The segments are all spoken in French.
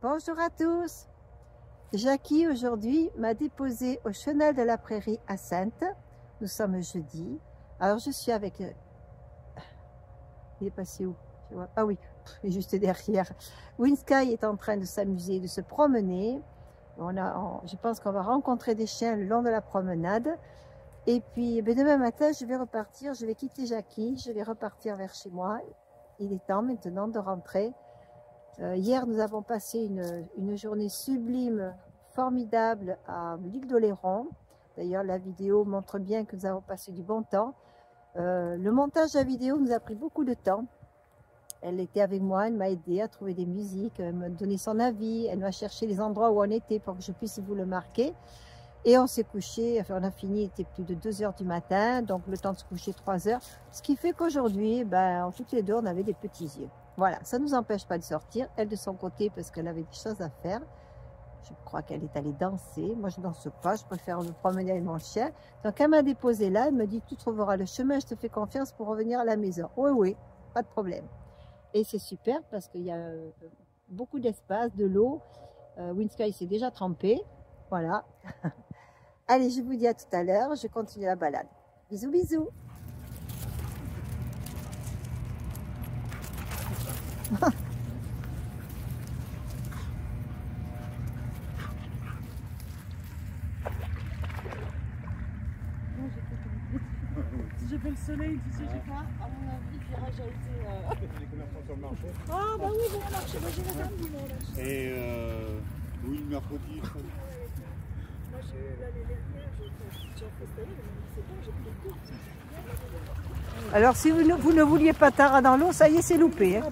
Bonjour à tous. Jackie aujourd'hui m'a déposé au Chenal de la Prairie à Saintes. Nous sommes jeudi. Alors je suis avec... Il est passé où? Je vois... Ah oui, il est juste derrière. Winsky est en train de s'amuser, de se promener. Je pense qu'on va rencontrer des chiens le long de la promenade. Et puis demain matin, je vais repartir. Je vais quitter Jackie. Je vais repartir vers chez moi. Il est temps maintenant de rentrer. Hier, nous avons passé une journée sublime, formidable à l'île d'Oléron. D'ailleurs, la vidéo montre bien que nous avons passé du bon temps. Le montage de la vidéo nous a pris beaucoup de temps. Elle était avec moi, elle m'a aidé à trouver des musiques, elle m'a donné son avis, elle m'a cherché les endroits où on était pour que je puisse vous le marquer. Et on s'est couché, enfin on a fini, il était plus de 2 h du matin, donc le temps de se coucher 3 h. Ce qui fait qu'aujourd'hui, toutes les deux, on avait des petits yeux. Voilà, ça ne nous empêche pas de sortir. Elle de son côté, parce qu'elle avait des choses à faire. Je crois qu'elle est allée danser. Moi, je ne danse pas, je préfère me promener avec mon chien. Donc, elle m'a déposé là, elle me dit, tu trouveras le chemin, je te fais confiance pour revenir à la maison. Oui, oui, pas de problème. Et c'est super parce qu'il y a beaucoup d'espace, de l'eau. Winsky s'est déjà trempé. Voilà. Allez, je vous dis à tout à l'heure. Je continue la balade. Bisous, bisous. Si j'ai fait le soleil, tu sais, j'ai pas, à mon avis, le virage a été... Les commerçants sur le marché. Ah bah oui, bon marché, moi j'ai la dame dimanche. Et oui, le mercredi. Moi j'ai eu l'année dernière, j'ai fait cette année, mais c'est bon, j'ai pris le cours. Alors, si vous ne vouliez pas Tara dans l'eau, ça y est, c'est loupé. Hein.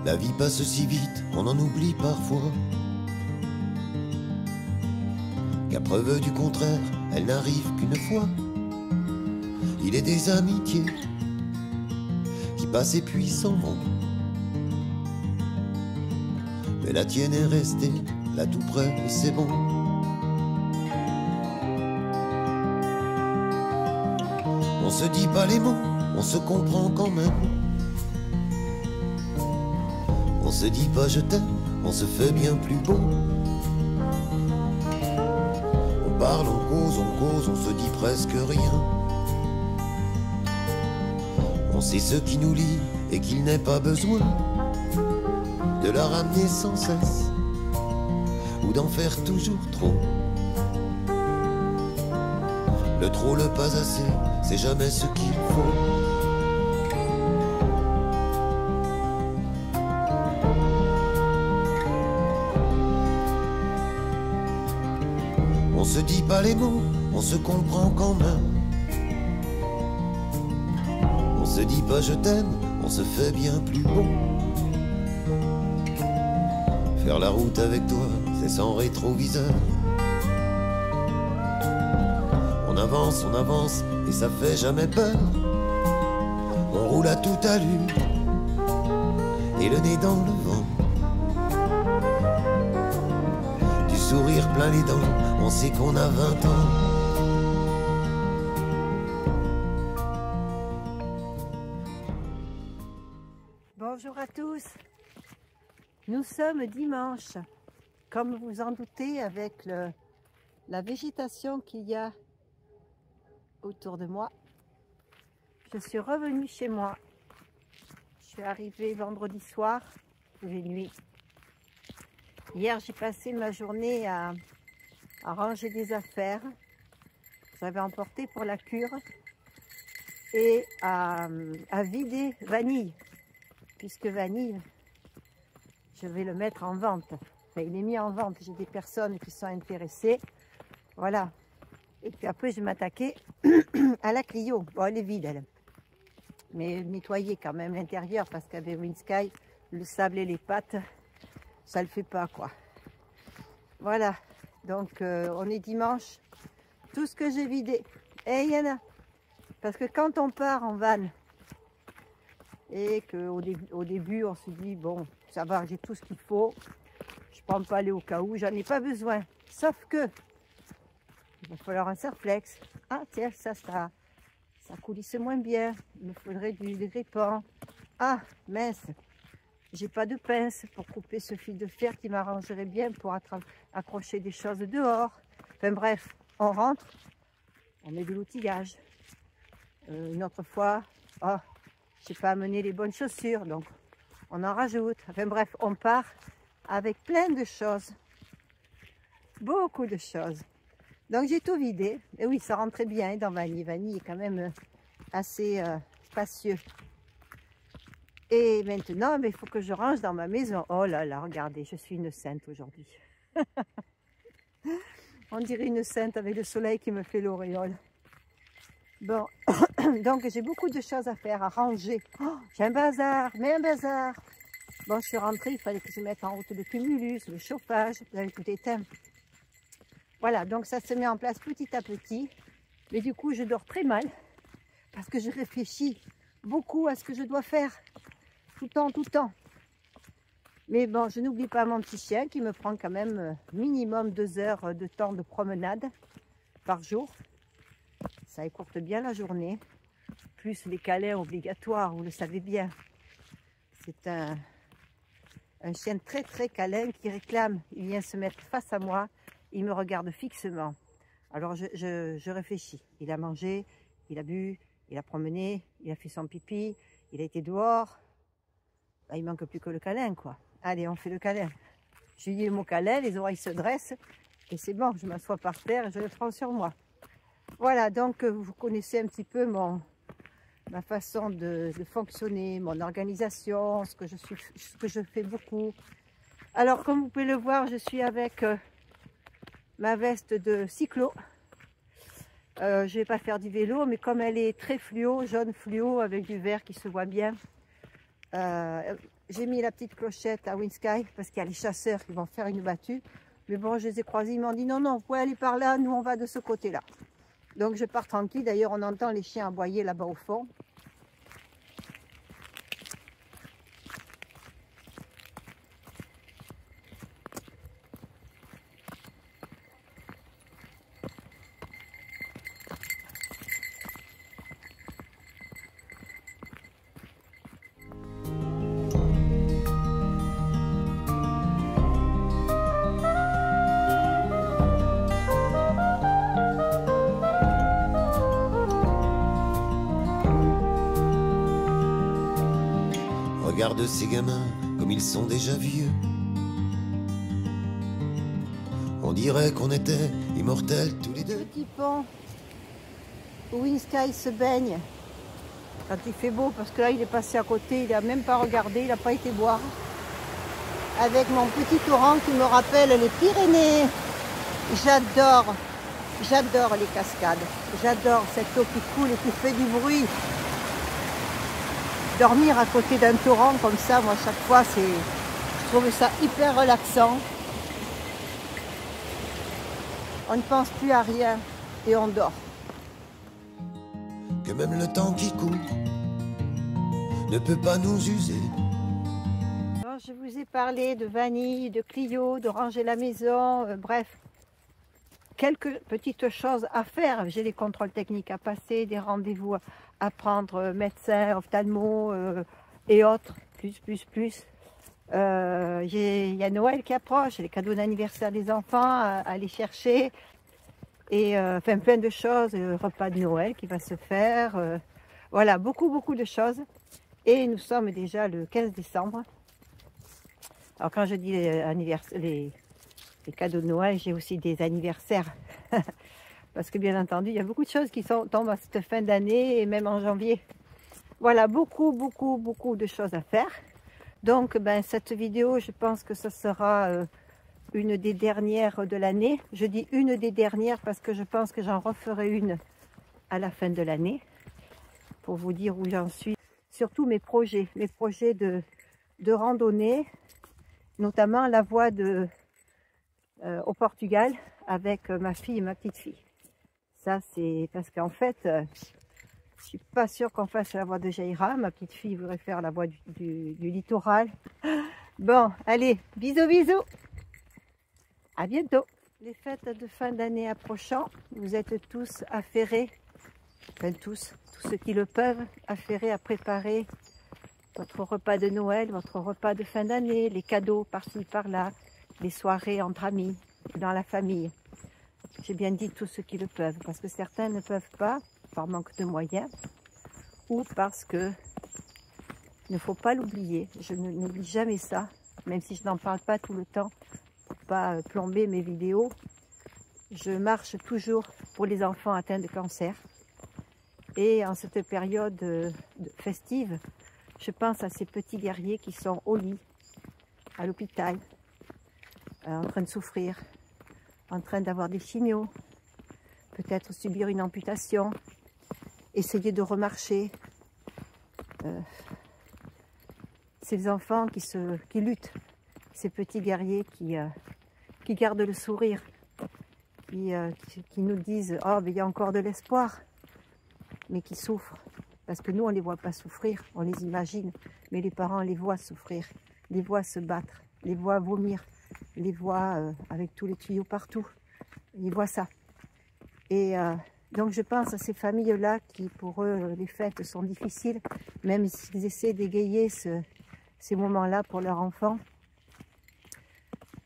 La vie passe si vite, on en oublie parfois. Qu'à preuve du contraire, elle n'arrive qu'une fois. Il est des amitiés qui passent et puis s'en vont. Mais la tienne est restée là tout près et c'est bon. On se dit pas les mots, on se comprend quand même. On se dit pas je t'aime, on se fait bien plus beau. On parle, on cause, on se dit presque rien. On sait ce qui nous lie et qu'il n'est pas besoin de la ramener sans cesse ou d'en faire toujours trop. Le trop, le pas assez, c'est jamais ce qu'il faut. On se dit pas les mots, on se comprend quand même. On se dit pas je t'aime, on se fait bien plus beau. Faire la route avec toi, c'est sans rétroviseur. On avance, et ça fait jamais peur. On roule à toute allure, et le nez dans le vent. Du sourire plein les dents, on sait qu'on a 20 ans. Bonjour à tous, nous sommes dimanche. Comme vous en doutez, avec la végétation qu'il y a autour de moi, je suis revenue chez moi. Je suis arrivée vendredi soir, j'ai nuit. Hier, j'ai passé ma journée à ranger des affaires. J'avais emporté pour la cure et à vider Vanille, puisque Vanille, je vais le mettre en vente. Enfin, il est mis en vente, j'ai des personnes qui sont intéressées. Voilà. Et puis après, je vais m'attaquer à la Clio. Bon, elle est vide, elle. Mais nettoyer quand même l'intérieur, parce qu'avec Winsky, le sable et les pattes, ça le fait pas, quoi. Voilà. Donc, on est dimanche. Tout ce que j'ai vidé. Et il y en a. Parce que quand on part en van, et qu'au début, on se dit, bon, ça va, j'ai tout ce qu'il faut. Je ne prends pas aller au cas où, j'en ai pas besoin. Sauf que, il va falloir un serre-flex. Ah, tiens, ça coulisse moins bien. Il me faudrait du grille-pain. Ah, mince, j'ai pas de pince pour couper ce fil de fer qui m'arrangerait bien pour accrocher des choses dehors. Enfin bref, on rentre, on met de l'outillage. Une autre fois, oh, je n'ai pas amené les bonnes chaussures, donc on en rajoute. Enfin bref, on part avec plein de choses. Beaucoup de choses. Donc j'ai tout vidé. Et oui, ça rentrait bien dans Vanille. Vanille est quand même assez spacieux. Et maintenant, il faut que je range dans ma maison. Oh là là, regardez, je suis une sainte aujourd'hui. On dirait une sainte avec le soleil qui me fait l'auréole. Bon, donc j'ai beaucoup de choses à faire, à ranger. Oh, j'ai un bazar, mais un bazar. Bon, je suis rentrée, il fallait que je mette en route le cumulus, le chauffage, j'avais tout éteint. Voilà, donc ça se met en place petit à petit. Mais du coup, je dors très mal parce que je réfléchis beaucoup à ce que je dois faire. Tout le temps. Mais bon, je n'oublie pas mon petit chien qui me prend quand même minimum 2 heures de temps de promenade par jour. Ça écourte bien la journée. Plus les câlins obligatoires, vous le savez bien. C'est un chien très câlin qui réclame. Il vient se mettre face à moi. Il me regarde fixement. Alors je réfléchis. Il a mangé, il a bu, il a promené, il a fait son pipi, il a été dehors. Ben, il manque plus que le câlin, quoi. Allez, on fait le câlin. Je lui dis le mot câlin, les oreilles se dressent et c'est bon, je m'assois par terre et je le prends sur moi. Voilà, donc vous connaissez un petit peu ma façon de fonctionner, mon organisation, ce que je fais beaucoup. Alors, comme vous pouvez le voir, je suis avec ma veste de cyclo. Je ne vais pas faire du vélo, mais comme elle est très fluo, jaune fluo, avec du vert qui se voit bien, j'ai mis la petite clochette à Winsky parce qu'il y a les chasseurs qui vont faire une battue. Mais bon, je les ai croisés, ils m'ont dit non, non, vous pouvez aller par là, nous on va de ce côté-là. Donc je pars tranquille, d'ailleurs on entend les chiens aboyer là-bas au fond. Regarde ces gamins comme ils sont déjà vieux. On dirait qu'on était immortels tous les deux. Petit pont où Winsky se baigne quand il fait beau, parce que là il est passé à côté, il n'a même pas regardé, il n'a pas été boire. Avec mon petit torrent qui me rappelle les Pyrénées. J'adore les cascades. J'adore cette eau qui coule et qui fait du bruit. Dormir à côté d'un torrent comme ça, moi chaque fois, je trouve ça hyper relaxant. On ne pense plus à rien et on dort. Que même le temps qui court ne peut pas nous user. Alors, je vous ai parlé de vanille, de Clio, de ranger la maison, bref. Quelques petites choses à faire. J'ai des contrôles techniques à passer, des rendez-vous à prendre, médecin, ophtalmo et autres, plus. Il y a Noël qui approche, les cadeaux d'anniversaire des enfants à aller chercher. Et enfin plein de choses, repas de Noël qui va se faire. Voilà, beaucoup de choses. Et nous sommes déjà le 15 décembre. Alors quand je dis les cadeaux de Noël, j'ai aussi des anniversaires. Parce que bien entendu, il y a beaucoup de choses qui tombent à cette fin d'année et même en janvier. Voilà, beaucoup de choses à faire. Donc cette vidéo, je pense que ce sera une des dernières de l'année. Je dis une des dernières parce que je pense que j'en referai une à la fin de l'année. Pour vous dire où j'en suis. Surtout mes projets de randonnée, notamment la voie au Portugal avec ma fille et ma petite fille. Ça c'est parce qu'en fait, je suis pas sûre qu'on fasse la voie de Jaïra. Ma petite fille voudrait faire la voie du littoral. Bon, allez, bisous. À bientôt. Les fêtes de fin d'année approchant, vous êtes tous affairés, enfin tous ceux qui le peuvent, affairés à préparer votre repas de Noël, votre repas de fin d'année, les cadeaux par-ci par-là, les soirées entre amis, dans la famille. J'ai bien dit tous ceux qui le peuvent, parce que certains ne peuvent pas, par manque de moyens, ou parce que il ne faut pas l'oublier. Je n'oublie jamais ça, même si je n'en parle pas tout le temps, pour pas plomber mes vidéos. Je marche toujours pour les enfants atteints de cancer. Et en cette période festive, je pense à ces petits guerriers qui sont au lit, à l'hôpital, en train de souffrir, en train d'avoir des chimios, peut-être subir une amputation, essayer de remarcher. Ces enfants qui luttent, ces petits guerriers qui gardent le sourire, qui nous disent « Oh, mais il y a encore de l'espoir », mais qui souffrent. Parce que nous, on ne les voit pas souffrir, on les imagine, mais les parents les voient souffrir, les voient se battre, les voient vomir, les voient avec tous les tuyaux partout. Ils voient ça. Et donc je pense à ces familles-là qui, pour eux, les fêtes sont difficiles, même s'ils essaient d'égayer ces moments-là pour leurs enfants.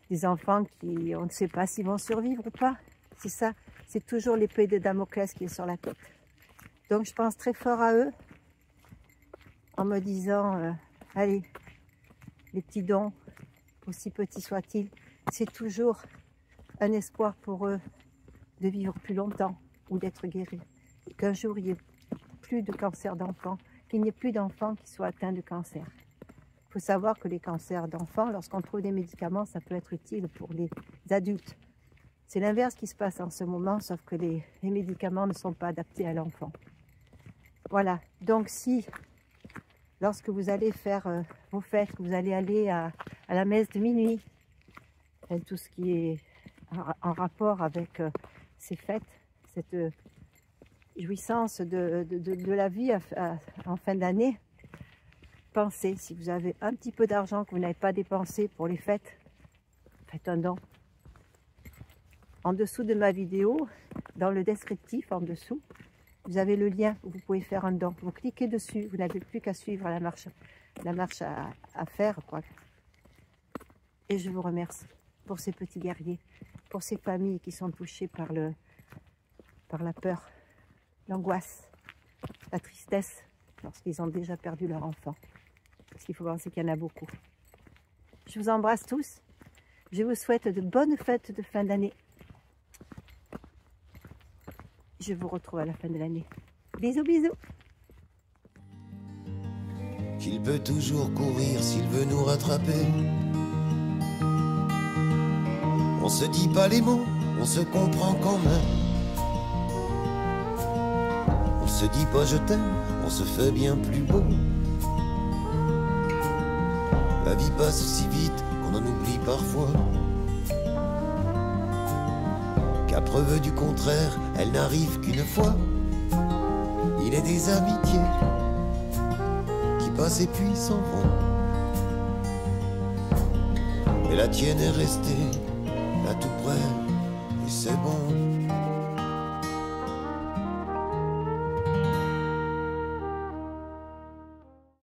Des enfants qui, on ne sait pas s'ils vont survivre ou pas. C'est ça, c'est toujours l'épée de Damoclès qui est sur la tête. Donc je pense très fort à eux, en me disant, allez, les petits dons, aussi petits soient-ils, c'est toujours un espoir pour eux de vivre plus longtemps ou d'être guéris. Qu'un jour il n'y ait plus de cancer d'enfants, qu'il n'y ait plus d'enfants qui soient atteints de cancer. Il faut savoir que les cancers d'enfants, lorsqu'on trouve des médicaments, ça peut être utile pour les adultes. C'est l'inverse qui se passe en ce moment, sauf que les médicaments ne sont pas adaptés à l'enfant. Voilà, donc si lorsque vous allez faire vos fêtes, que vous allez aller à la messe de minuit, enfin, tout ce qui est en rapport avec ces fêtes, cette jouissance de la vie en fin d'année, pensez, si vous avez un petit peu d'argent que vous n'avez pas dépensé pour les fêtes, faites un don. En dessous de ma vidéo, dans le descriptif en dessous, vous avez le lien où vous pouvez faire un don. Vous cliquez dessus, vous n'avez plus qu'à suivre la marche à faire, quoi. Et je vous remercie pour ces petits guerriers, pour ces familles qui sont touchées par la peur, l'angoisse, la tristesse, lorsqu'ils ont déjà perdu leur enfant. Parce qu'il faut penser qu'il y en a beaucoup. Je vous embrasse tous. Je vous souhaite de bonnes fêtes de fin d'année. Je vous retrouve à la fin de l'année. Bisous, bisous. Qu'il peut toujours courir s'il veut nous rattraper. On se dit pas les mots, on se comprend quand même. On se dit pas je t'aime, on se fait bien plus beau. La vie passe si vite qu'on en oublie parfois. Qu'à preuve du contraire, elle n'arrive qu'une fois. Il est des amitiés qui passent et puis s'en vont. Et la tienne est restée là tout près, et c'est bon.